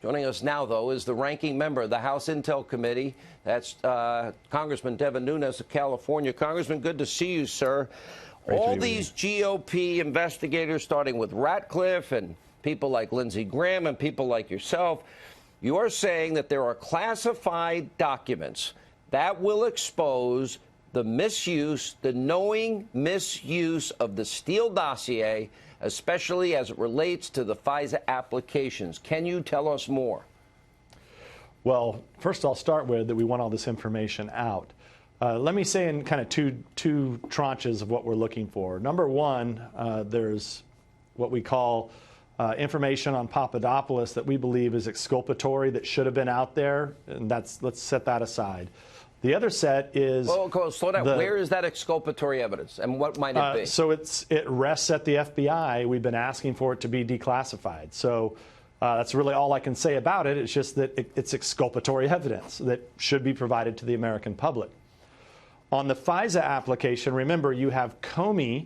Joining us now, though, is the ranking member of the House Intel Committee. That's Congressman Devin Nunes of California. Congressman, good to see you, sir. All these GOP investigators, starting with Ratcliffe and people like Lindsey Graham and people like yourself, you are saying that there are classified documents that will expose the misuse, the knowing misuse of the Steele dossier, especially as it relates to the FISA applications. Can you tell us more? Well, first I'll start with that we want all this information out. Let me say in kind of two tranches of what we're looking for. Number one, there's what we call information on Papadopoulos that we believe is exculpatory, that should have been out there, and let's set that aside. The other set is... Well, slow down. Where is that exculpatory evidence, and what might it be? So it rests at the FBI. We've been asking for it to be declassified. So that's really all I can say about it. It's just that it's exculpatory evidence that should be provided to the American public. On the FISA application, remember, you have Comey,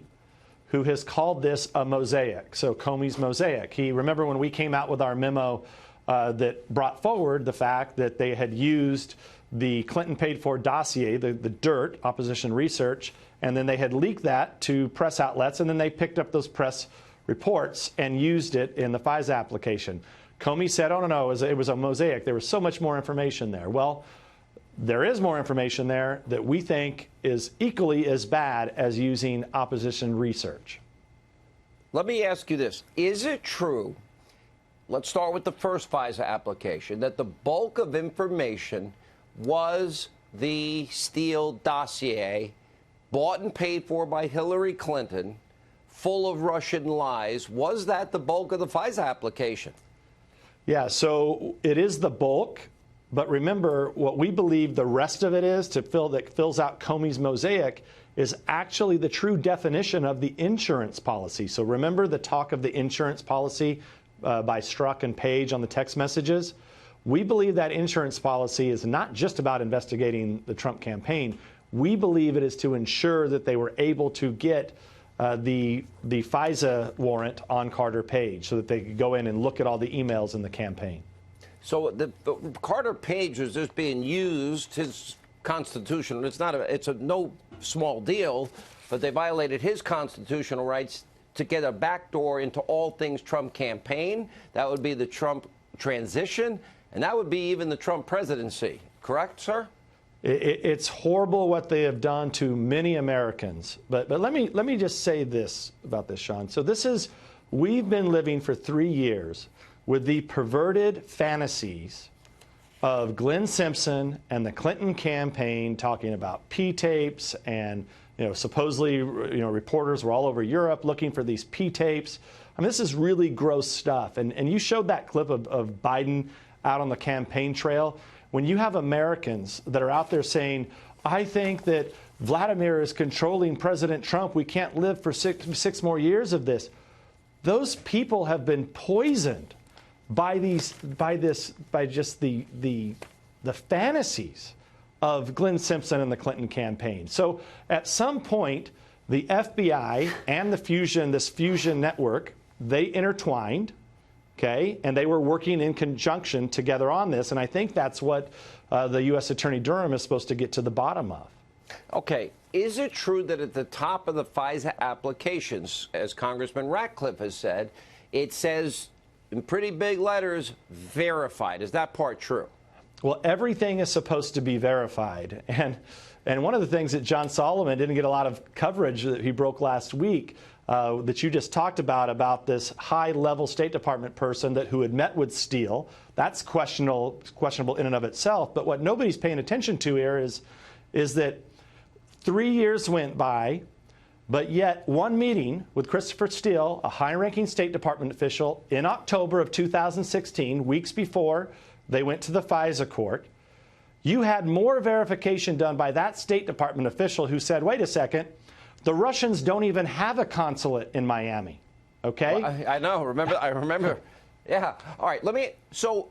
who has called this a mosaic. So Comey's mosaic. Remember when we came out with our memo that brought forward the fact that they had used the Clinton paid-for dossier, the dirt, opposition research, and then they had leaked that to press outlets, and then they picked up those press reports and used it in the FISA application. Comey said, oh, no, it was a mosaic. There was so much more information there. Well, there is more information there that we think is equally as bad as using opposition research. Let me ask you this. Is it true, let's start with the first FISA application, that the bulk of information was the Steele dossier, bought and paid for by Hillary Clinton, full of Russian lies? Was that the bulk of the FISA application? Yeah, so it is the bulk. But remember, what we believe the rest of it is that fills out Comey's mosaic is actually the true definition of the insurance policy. So remember the talk of the insurance policy by Strzok and Page on the text messages? We believe that insurance policy is not just about investigating the Trump campaign. We believe it is to ensure that they were able to get the FISA warrant on Carter Page so that they could go in and look at all the emails in the campaign. So the Carter Page was just being used, his constitutional, it's no small deal, but they violated his constitutional rights to get a backdoor into all things Trump campaign. That would be the Trump transition, and that would be even the Trump presidency. Correct, sir? It's horrible what they have done to many Americans. But let me just say this about this, Sean. So we've been living for 3 years with the perverted fantasies of Glenn Simpson and the Clinton campaign talking about P-tapes and, supposedly, reporters were all over Europe looking for these P-tapes. I mean, this is really gross stuff. And you showed that clip of Biden out on the campaign trail. When you have Americans that are out there saying, I think that Vladimir is controlling President Trump, we can't live for six more years of this. Those people have been poisoned by just the fantasies of Glenn Simpson and the Clinton campaign. So at some point, the FBI and this fusion network, they intertwined, okay, and they were working in conjunction together on this. And I think that's what the U.S. Attorney Durham is supposed to get to the bottom of. Okay. Is it true that at the top of the FISA applications, as Congressman Ratcliffe has said, it says in pretty big letters, verified? Is that part true? Well, everything is supposed to be verified. And one of the things that John Solomon didn't get a lot of coverage that he broke last week that you just talked about this high-level State Department person who had met with Steele, that's questionable in and of itself. But what nobody's paying attention to here is that 3 years went by, but yet one meeting with Christopher Steele, a high-ranking State Department official, in October of 2016, weeks before they went to the FISA court, you had more verification done by that State Department official who said, wait a second, the Russians don't even have a consulate in Miami, okay? Well, I know, I remember. Yeah, all right, so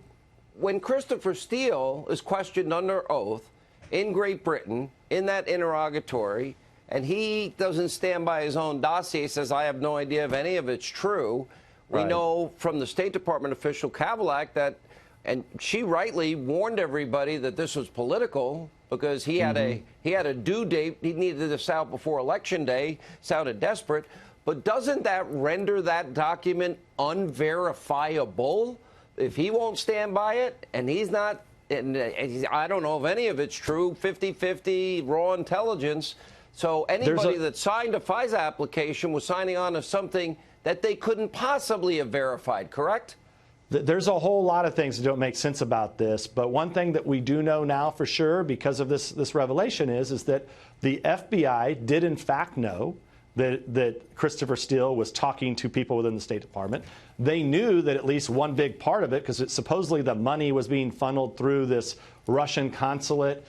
when Christopher Steele is questioned under oath in Great Britain, in that interrogatory, and he doesn't stand by his own dossier, says, I have no idea if any of it's true. We know from the State Department official, Kavalak, that And she rightly warned everybody that this was political because he had a due date. He needed this out before Election Day. Sounded desperate. But doesn't that render that document unverifiable if he won't stand by it and he's not? And I don't know if any of it's true. 50-50 raw intelligence. So anybody that signed a FISA application was signing on to something that they couldn't possibly have verified. Correct? There's a whole lot of things that don't make sense about this, but one thing that we do know now for sure because of this revelation is that the FBI did in fact know that Christopher Steele was talking to people within the State Department. They knew that at least one big part of it, because supposedly the money was being funneled through this Russian consulate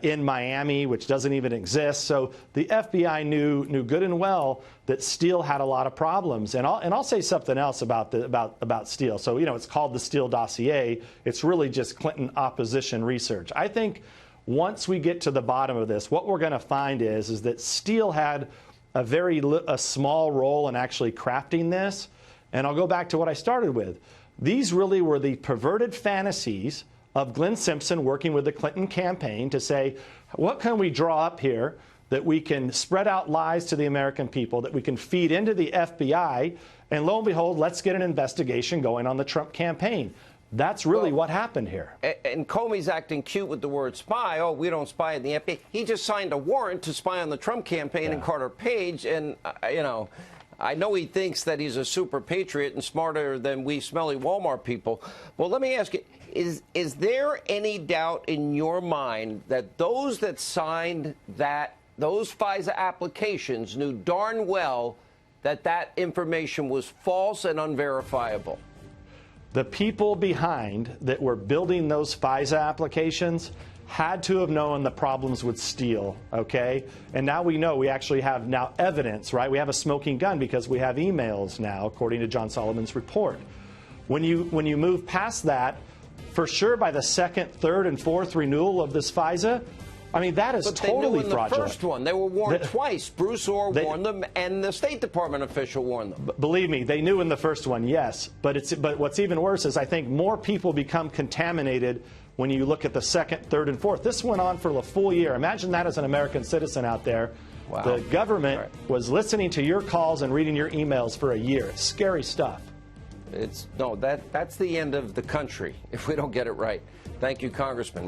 in Miami, which doesn't even exist. So the FBI knew good and well that Steele had a lot of problems. And I'll say something else about Steele. So, you know, it's called the Steele dossier. It's really just Clinton opposition research. I think once we get to the bottom of this, what we're going to find is that Steele had a small role in actually crafting this. And I'll go back to what I started with. These really were the perverted fantasies of Glenn Simpson working with the Clinton campaign to say, what can we draw up here that we can spread out lies to the American people, that we can feed into the FBI, and lo and behold, let's get an investigation going on the Trump campaign. That's really what happened here. And Comey's acting cute with the word spy. Oh, we don't spy in the FBI. He just signed a warrant to spy on the Trump campaign and Carter Page. And, you know, I know he thinks that he's a super patriot and smarter than we smelly Walmart people. Well, let me ask you, is there any doubt in your mind that those that signed those FISA applications knew darn well that that information was false and unverifiable? The people behind that were building those FISA applications had to have known the problems with Steele, okay? And now we know, we actually have now evidence, right? We have a smoking gun because we have emails now, according to John Solomon's report. When you move past that, for sure by the second, third, and fourth renewal of this FISA, I mean, that is totally fraudulent. The first one, they were warned twice. Bruce Orr warned them, and the State Department official warned them. Believe me, they knew in the first one, yes. But what's even worse is I think more people become contaminated when you look at the second, third, and fourth. This went on for a full year. Imagine that as an American citizen out there. Wow. The government was listening to your calls and reading your emails for a year. It's scary stuff. That's the end of the country if we don't get it right. Thank you, Congressman.